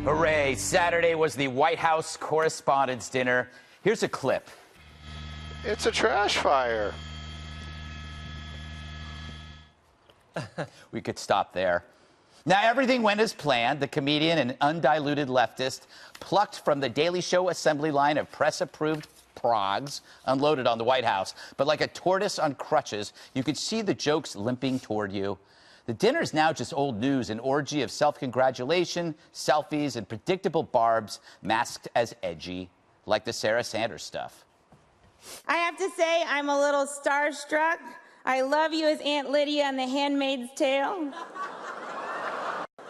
Hooray, Saturday was the White House Correspondents' dinner. Here's a clip. It's a trash fire. We could stop there. Now, everything went as planned. The comedian and undiluted leftist plucked from the Daily Show assembly line of press-approved progs unloaded on the White House. But like a tortoise on crutches, you could see the jokes limping toward you. The dinner's now just old news, an orgy of self-congratulation, selfies, and predictable barbs masked as edgy, like the Sarah Sanders stuff. I have to say, I'm a little starstruck. I love you as Aunt Lydia in The Handmaid's Tale.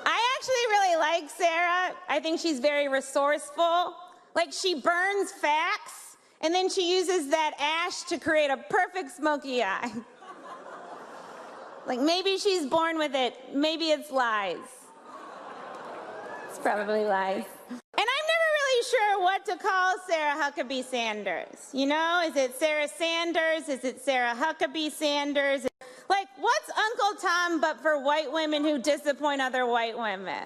I actually really like Sarah. I think she's very resourceful. Like, she burns facts, and then she uses that ash to create a perfect smoky eye. Like, maybe she's born with it. Maybe it's lies. It's probably lies. And I'm never really sure what to call Sarah Huckabee Sanders. You know, is it Sarah Sanders? Is it Sarah Huckabee Sanders? Like, what's Uncle Tom but for white women who disappoint other white women?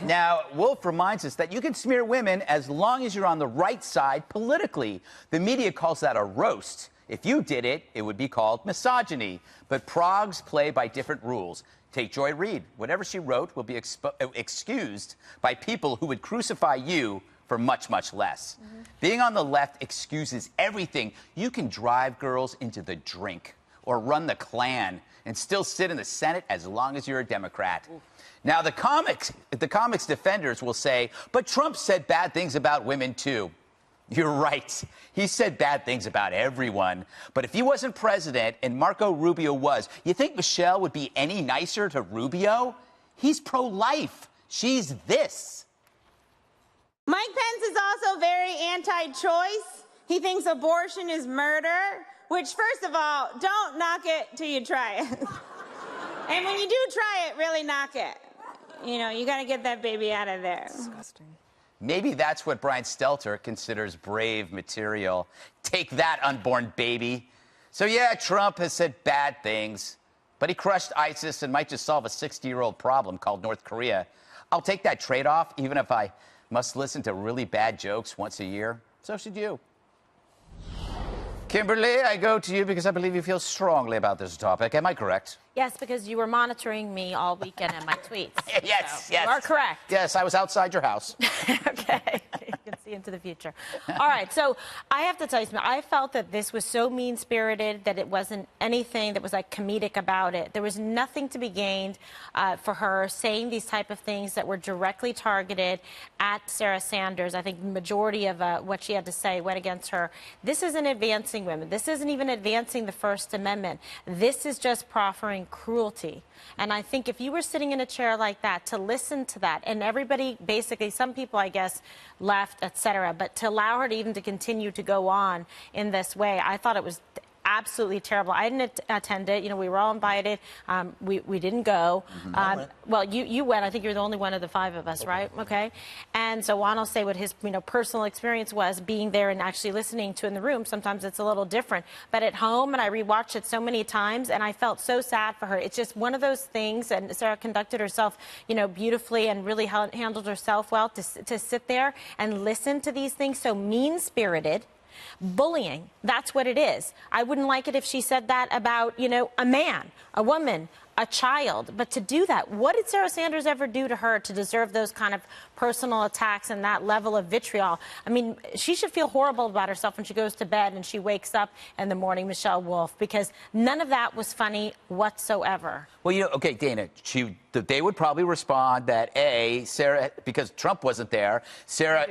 Now, Wolf reminds us that you can smear women as long as you're on the right side politically. The media calls that a roast. If you did it, it would be called misogyny. But progs play by different rules. Take Joy Reid. Whatever she wrote will be excused by people who would crucify you for much, much less. Being on the left excuses everything. You can drive girls into the drink or run the Klan and still sit in the Senate as long as you're a Democrat. Now, the comics defenders will say, but Trump said bad things about women, too. You're right. He said bad things about everyone. But if he wasn't president and Marco Rubio was, you think Michelle would be any nicer to Rubio? He's pro-life. She's this. Mike Pence is also very anti-choice. He thinks abortion is murder, which, first of all, don't knock it till you try it. And when you do try it, really knock it. You know, you got to get that baby out of there. Disgusting. Maybe that's what Brian Stelter considers brave material. Take that, unborn baby. So, yeah, Trump has said bad things, but he crushed ISIS and might just solve a 60-year-old problem called North Korea. I'll take that trade-off, even if I must listen to really bad jokes once a year. So should you. Kimberly, I go to you because I believe you feel strongly about this topic. Am I correct? Yes, because you were monitoring me all weekend in my tweets. Yes, so yes. You are correct. Yes, I was outside your house. Okay. You can see into the future. All right, so I have to tell you something. I felt that this was so mean-spirited that it wasn't anything that was, like, comedic about it. There was nothing to be gained for her saying these type of things that were directly targeted at Sarah Sanders. I think the majority of what she had to say went against her. This isn't advancing women. This isn't even advancing the First Amendment. This is just proffering cruelty. And I think if you were sitting in a chair like that, to listen to that, and everybody, basically, some people, I guess, left, etc., but to allow her to even to continue to go on in this way, I thought it was absolutely terrible. I didn't attend it. You know, we were all invited. We didn't go. Well, you went. I think you're the only one of the five of us, right? Okay. And so Juan will say what his personal experience was being there and actually listening to in the room. Sometimes it's a little different. But at home, and I rewatched it so many times, and I felt so sad for her. It's just one of those things, and Sarah conducted herself, beautifully and really handled herself well to sit there and listen to these things so mean-spirited. Bullying, that's what it is. I wouldn't like it if she said that about, a man, a woman, a child. But to do that, what did Sarah Sanders ever do to her to deserve those kind of personal attacks and that level of vitriol? I mean, she should feel horrible about herself when she goes to bed and she wakes up in the morning, Michelle Wolf, because none of that was funny whatsoever. Well, okay, Dana, they would probably respond that, A, Sarah, because Trump wasn't there, Sarah,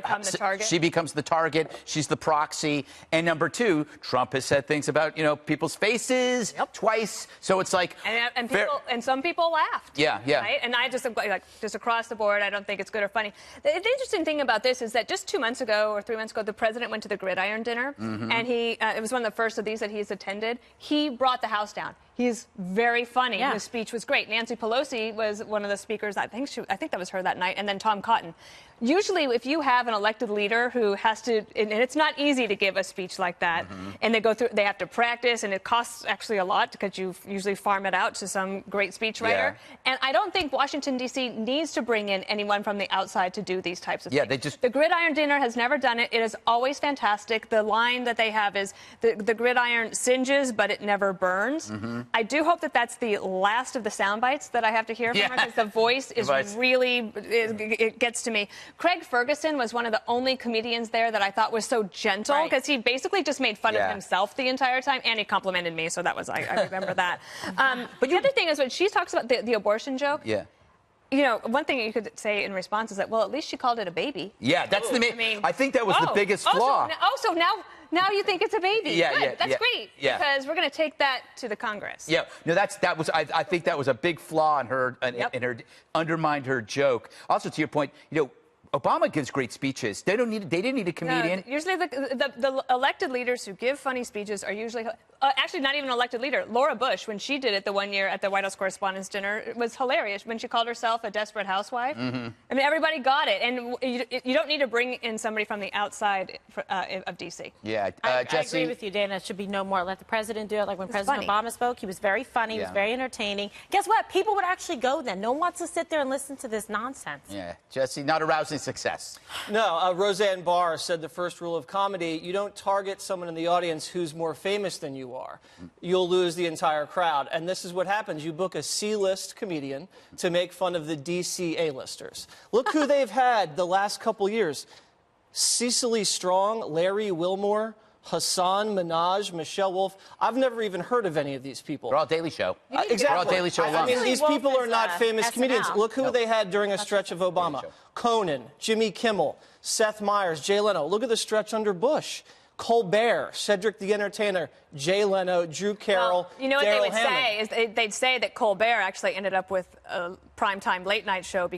she becomes the target, she's the proxy, and number two, Trump has said things about, people's faces twice, so it's like... And some people laughed. Yeah. Right? And I just across the board, I don't think it's good or funny. The interesting thing about this is that just 2 months ago or 3 months ago, the president went to the Gridiron dinner, and it was one of the first of these that he's attended. He brought the house down. He's very funny. Yeah. His speech was great. Nancy Pelosi was one of the speakers. I think that was her that night. And then Tom Cotton. Usually, if you have an elected leader who has to, and it's not easy to give a speech like that, and they have to practice, and it costs actually a lot because you usually farm it out to some great speechwriter. Yeah. And I don't think Washington, D.C. needs to bring in anyone from the outside to do these types of things. The Gridiron Dinner has never done it. It is always fantastic. The line that they have is the gridiron singes, but it never burns. I do hope that that's the last of the sound bites that I have to hear from her, because the voice is really, it gets to me. Craig Ferguson was one of the only comedians there that I thought was so gentle, because he basically just made fun of himself the entire time, and he complimented me, so that was, I remember that. But the other thing is when she talks about the abortion joke, you know, one thing you could say in response is that, well, at least she called it a baby. Yeah, that's the main. I think that was the biggest flaw. So now you think it's a baby. That's great. Because we're going to take that to the Congress. Yeah. No, I think that was a big flaw in her, in her undermined her joke. Also, to your point, you know, Obama gives great speeches. They didn't need a comedian. No, usually the elected leaders who give funny speeches are usually actually not even an elected leader. Laura Bush, when she did it the one year at the White House Correspondents' Dinner, it was hilarious when she called herself a desperate housewife. I mean, everybody got it, and you don't need to bring in somebody from the outside of D.C. Yeah, I Jesse? agree with you, Dana. It should be no more. Let the president do it. Like when President Obama spoke, he was very funny. He was very entertaining. Guess what? People would actually go then. No one wants to sit there and listen to this nonsense. Yeah, Jesse, not arousing success. No, Roseanne Barr said the first rule of comedy, you don't target someone in the audience who's more famous than you are. You'll lose the entire crowd. And this is what happens. You book a C-list comedian to make fun of the DC A-listers. Look who they've had the last couple years. Cecily Strong, Larry Wilmore, Hassan Minaj, Michelle Wolf. I've never even heard of any of these people. They're all Daily Show. Exactly. They're all Daily Show alums. I mean, these people are not famous SNL. comedians. Look who they had during a stretch of Obama. Conan, Jimmy Kimmel, Seth Meyers, Jay Leno. Look at the stretch under Bush. Colbert, Cedric the Entertainer, Jay Leno, Drew Carroll, well, you know what they would Hammond. say is they'd say that Colbert actually ended up with a primetime late night show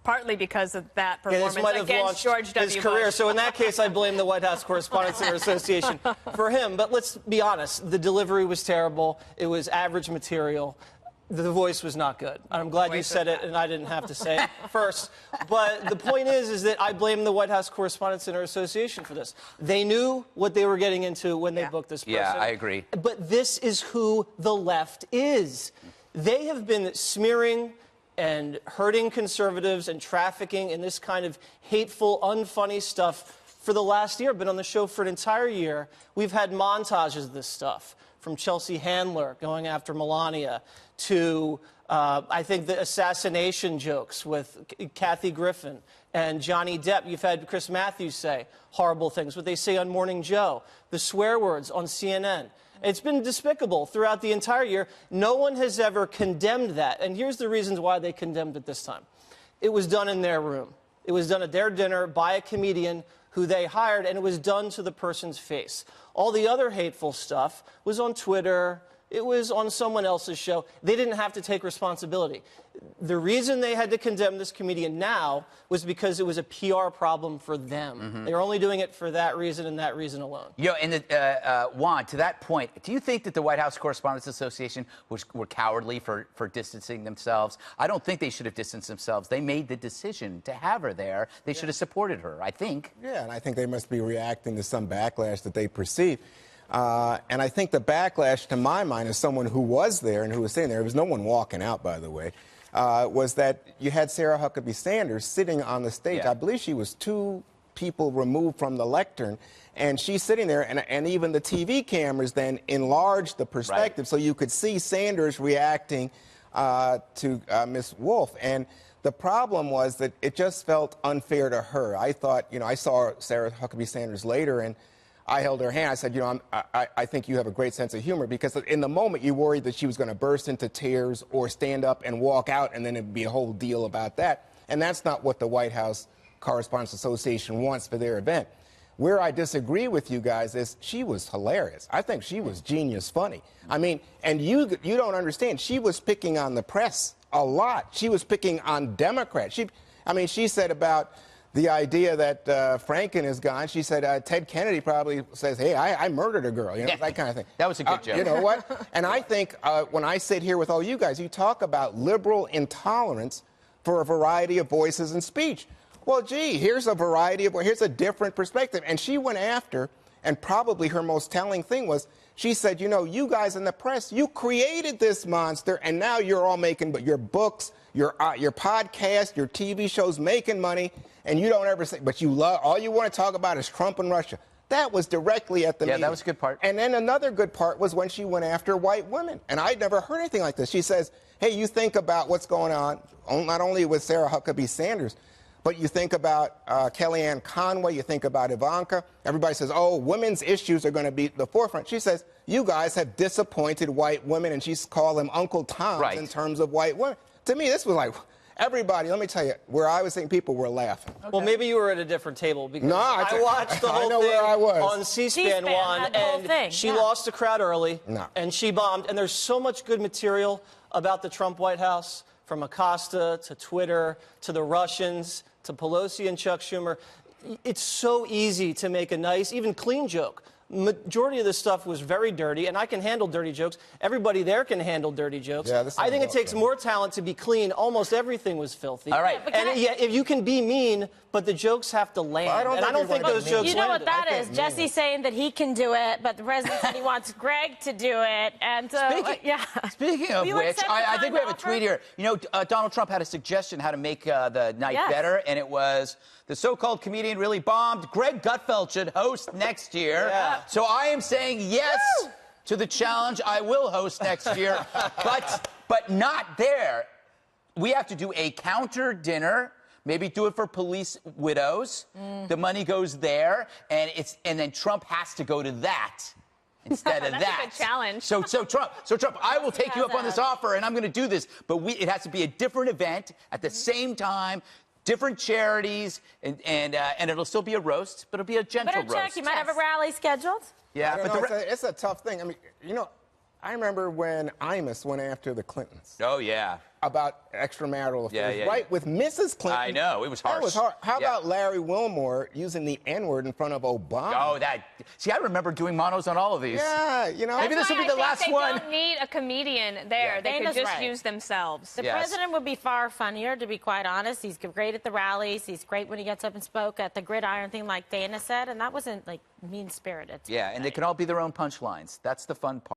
partly because of that performance this might have against launched George W. his career. Bush. So in that case, I blame the White House Correspondents Association for him. But let's be honest, the delivery was terrible. It was average material. The voice was not good. I'm glad you said it, and I didn't have to say it first. But the point is that I blame the White House Correspondents Association for this. They knew what they were getting into when they booked this person. Yeah, I agree. But this is who the left is. They have been smearing and hurting conservatives and trafficking in this kind of hateful, unfunny stuff for the last year. Been on the show for an entire year. We've had montages of this stuff, from Chelsea Handler going after Melania to, I think, the assassination jokes with Kathy Griffin and Johnny Depp. You've had Chris Matthews say horrible things, what they say on Morning Joe, the swear words on CNN. It's been despicable throughout the entire year. No one has ever condemned that. And here's the reasons why they condemned it this time. It was done in their room. It was done at their dinner by a comedian who they hired, and it was done to the person's face. All the other hateful stuff was on Twitter. It was on someone else's show. They didn't have to take responsibility. The reason they had to condemn this comedian now was because it was a PR problem for them. They were only doing it for that reason and that reason alone. And Juan, to that point, do you think that the White House Correspondents Association were cowardly for distancing themselves? I don't think they should have distanced themselves. They made the decision to have her there. They should have supported her, I think. Yeah, and I think they must be reacting to some backlash that they perceive. And I think the backlash, to my mind, as someone who was there and who was sitting there, there was no one walking out, by the way, was that you had Sarah Huckabee Sanders sitting on the stage. I believe she was 2 people removed from the lectern, and she's sitting there, and even the TV cameras then enlarged the perspective so you could see Sanders reacting to Ms. Wolf. And the problem was that it just felt unfair to her. I thought, you know, I saw Sarah Huckabee Sanders later, and I held her hand. I said, you know, I think you have a great sense of humor, because in the moment you worried that she was going to burst into tears or stand up and walk out, and then it'd be a whole deal about that. And that's not what the White House Correspondents Association wants for their event. Where I disagree with you guys is she was hilarious. I think she was genius funny. I mean, and you don't understand. She was picking on the press a lot. She was picking on Democrats. She said about the idea that Franken is gone. She said Ted Kennedy probably says, hey, I murdered a girl, you know, that kind of thing. That was a good joke. You know what? And I think when I sit here with all you guys, you talk about liberal intolerance for a variety of voices and speech. Well, gee, here's a different perspective. And she went after, and probably her most telling thing was, she said, you know, you guys in the press, you created this monster, and now you're all making your books, your podcast, your TV shows making money, and you don't ever say, but you love, all you want to talk about is Trump and Russia. That was directly at the meeting. Yeah, that was a good part. And then another good part was when she went after white women. And I'd never heard anything like this. She says, hey, you think about what's going on, not only with Sarah Huckabee Sanders, but you think about Kellyanne Conway, you think about Ivanka. Everybody says, oh, women's issues are going to be the forefront. She says, you guys have disappointed white women, and she's called them Uncle Toms in terms of white women. To me, this was like, everybody, let me tell you, where I was thinking people were laughing. Okay. Well, maybe you were at a different table because no, I watched the whole thing on C-SPAN, Juan, and she lost the crowd early, and she bombed. And there's so much good material about the Trump White House, from Acosta to Twitter to the Russians to Pelosi and Chuck Schumer. It's so easy to make a nice, even clean joke. Majority of this stuff was very dirty, and I can handle dirty jokes. Everybody there can handle dirty jokes. Yeah, I think it takes more talent to be clean. Almost everything was filthy. All right. And yeah, if you can be mean, but the jokes have to land. Well, I don't think those jokes landed. You know what that is? Jesse saying that he can do it, but the president said he wants Greg to do it. And speaking of which, I think we have a tweet here. You know, Donald Trump had a suggestion how to make the night better, and it was the so-called comedian really bombed. Greg Gutfeld should host next year. Yeah. So I am saying yes to the challenge. I will host next year, but not there. We have to do a counter dinner. Maybe do it for police widows. The money goes there, and then Trump has to go to that instead of That's that. a good challenge. So Trump, I will take you up on this offer, and I'm going to do this. But it has to be a different event at the same time. Different charities, and it'll still be a roast, but it'll be a gentle roast. Check. You might have a rally scheduled. Yeah, but it's a tough thing. I mean, you know, I remember when Imus went after the Clintons. Oh, yeah. About extramarital affairs, right? With Mrs. Clinton. I know, it was harsh. That was hard. How about Larry Wilmore using the N-word in front of Obama? Oh, see, I remember doing monos on all of these. Yeah, you know. Maybe this will be the last one. They don't need a comedian there. They could just use themselves. The president would be far funnier, to be quite honest. He's great at the rallies. He's great when he gets up and spoke at the gridiron thing, like Dana said, and that wasn't, like, mean-spirited. Yeah, and they can all be their own punchlines. That's the fun part.